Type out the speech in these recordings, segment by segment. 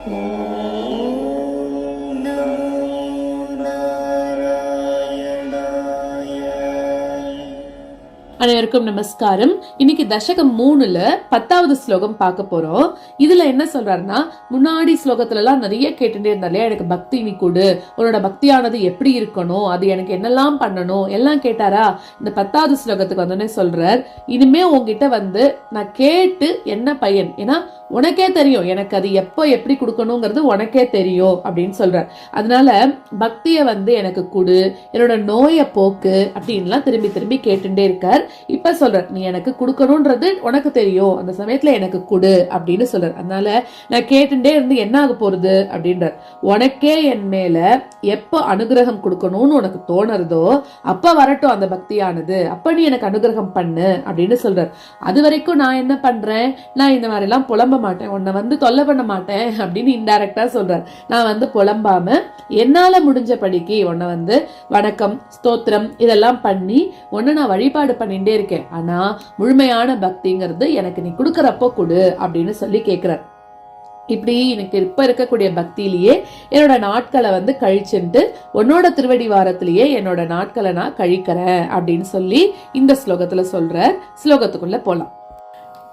அனைவருக்கும் நமஸ்காரம். இன்னைக்கு தசகம் 3ல 10வது ஸ்லோகம் பார்க்க போறோம். இதுல என்ன சொல்றாருன்னா, முன்னாடி ஸ்லோகத்துல எல்லாம் நிறைய கேட்டுட்டே இருந்தாலே எனக்கு பக்தி நீ கொடு, உன்னோட பக்தியானது எப்படி இருக்கணும், அது எனக்கு என்னெல்லாம் பண்ணணும் எல்லாம் கேட்டாரா. இந்த 10வது ஸ்லோகத்துக்கு வந்தோடனே சொல்றார், இனிமே உங்ககிட்ட நான் கேட்டு என்ன பயன், ஏன்னா உனக்கே தெரியும் எனக்கு அது எப்போ எப்படி கொடுக்கணுங்கிறது உனக்கே தெரியும் அப்படின்னு சொல்றார். அதனால பக்திய எனக்கு கொடு, என்னோட நோயை போக்கு அப்படின்லாம் திரும்பி திரும்பி கேட்டுட்டே இருக்கார். இப்ப சொல்ற, நீ எனக்கு கொடுக்கணும்ன்றது உனக்கு தெரியும், அந்த சமயத்துல எனக்கு கொடு அப்படின்னு சொல்ற. அதனால நான் கேட்டுட்டே இருந்து என்ன ஆக போறது அப்படின்ற, உனக்கே என் மேல எப்ப அனுகிரகம் கொடுக்கணும்னு உனக்கு தோணுறதோ அப்ப வரட்டும் அந்த பக்தியானது, அப்ப நீ எனக்கு அனுகிரகம் பண்ணு அப்படின்னு சொல்றார். அது வரைக்கும் நான் என்ன பண்றேன், நான் இந்த மாதிரி எல்லாம் புலம்ப மாட்டேன், உன்னை தொல்லை பண்ண மாட்டேன் அப்படின்னு இன்டைரக்டா சொல்றார். நான் புலம்பாம என்னால முடிஞ்சபடிக்கு உன்னை வணக்கம் ஸ்தோத்திரம் இதெல்லாம் பண்ணி உன்னை நான் வழிபாடு பண்ணிட்டே இருக்கேன். ஆனா முழுமையான பக்திங்கிறது எனக்கு நீ கொடுக்கறப்போ கொடு அப்படின்னு சொல்லி கேட்கிறார். இப்படி எனக்கு இப்ப இருக்கக்கூடிய பக்தியிலேயே என்னோட நாட்களை கழிச்சுட்டு உன்னோட திருவடி வாரத்திலேயே என்னோட நாட்களை நான் கழிக்கிறேன் அப்படின்னு சொல்லி இந்த ஸ்லோகத்துல சொல்ற. ஸ்லோகத்துக்குள்ள போலாம்.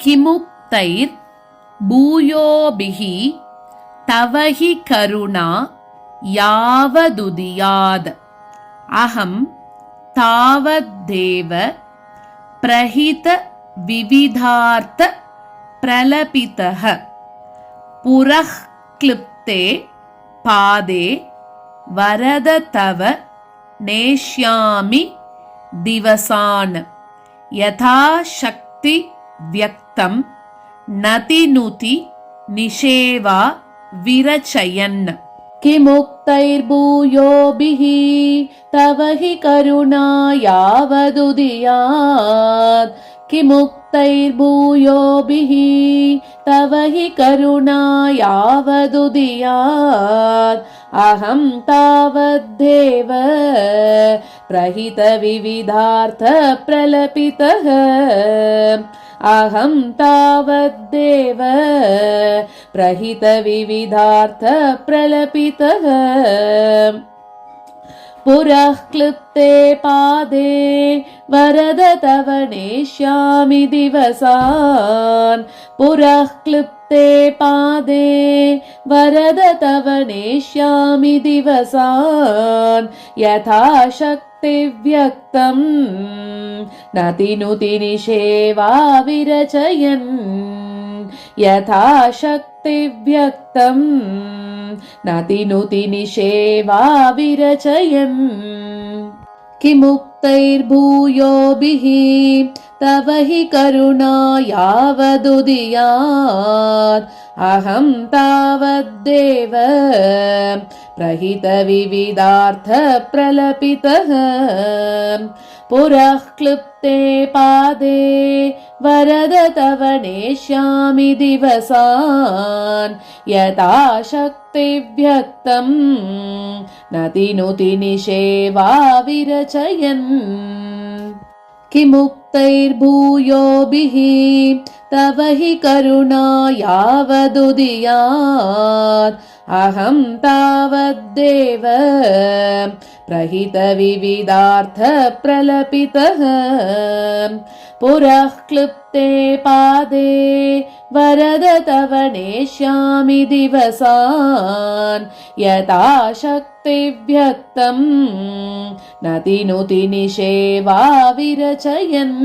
கிமுக்தைர் பூயோபிஹி தவஹி கருணா யாவதுதியாத் அஹம் தாவத்தேவ பிரஹித விவிதார்த்த பிரலபிதஹ புரஹ் க்ளிப்தே பாதே வரத தவ நேஷ்யாமி திவசான் யதா சக்தி வியக்தம் நதிநுதி நிஷேவா விரச்சயன். கிமுக்தைர்பூயோபிஹி தவஹி கருணா யாவதுதியாத் கிமுக்தைர்பூயோபிஹி தவஹி கருணா யாவதுதியாத் அஹம் தாவத்தேவ பிரஹித விவிதார்த்த பிரலபிதஹ அஹம் தாவத்தேவ பிரஹித விவிதார்த்த பிரலபிதஹ புரஹ் க்ளிப்தே பாதே வரத தவ நேஷ்யாமி திவசான் புரஹ் க்ளிப்தே பாதே வரத தவ நேஷ்யாமி திவசான் யதா சக்தி வியக்தம் நதிநுதி நிஷேவா விரச்சயன் யதா சக்தி வியக்தம் நதிநுதி நிஷேவா விரச்சயன். கிமுக்தைர்பூயோபிஹி தவஹி கருணா யாவதுதியாத் அஹம் தாவத்தேவ பிரஹித விவிதார்த்த பிரலபிதஹ புரஹ் க்ளிப்தே பாதே வரத தவ நேஷ்யாமி திவசான் யதா சக்தி வியக்தம் நதிநுதி நிஷேவா விரச்சயன். கிமுக்தைர்பூயோபிஹி தவஹி கருணா யாவதுதியாத் அஹம் தாவத்தேவ பிரஹித விவிதார்த்த பிரலபிதஹ புரஹ் க்ளிப்தே பாதே வரத தவ நேஷ்யாமி திவசான் யதா சக்தி வியக்தம் நதிநுதி நிஷேவா விரச்சயன்.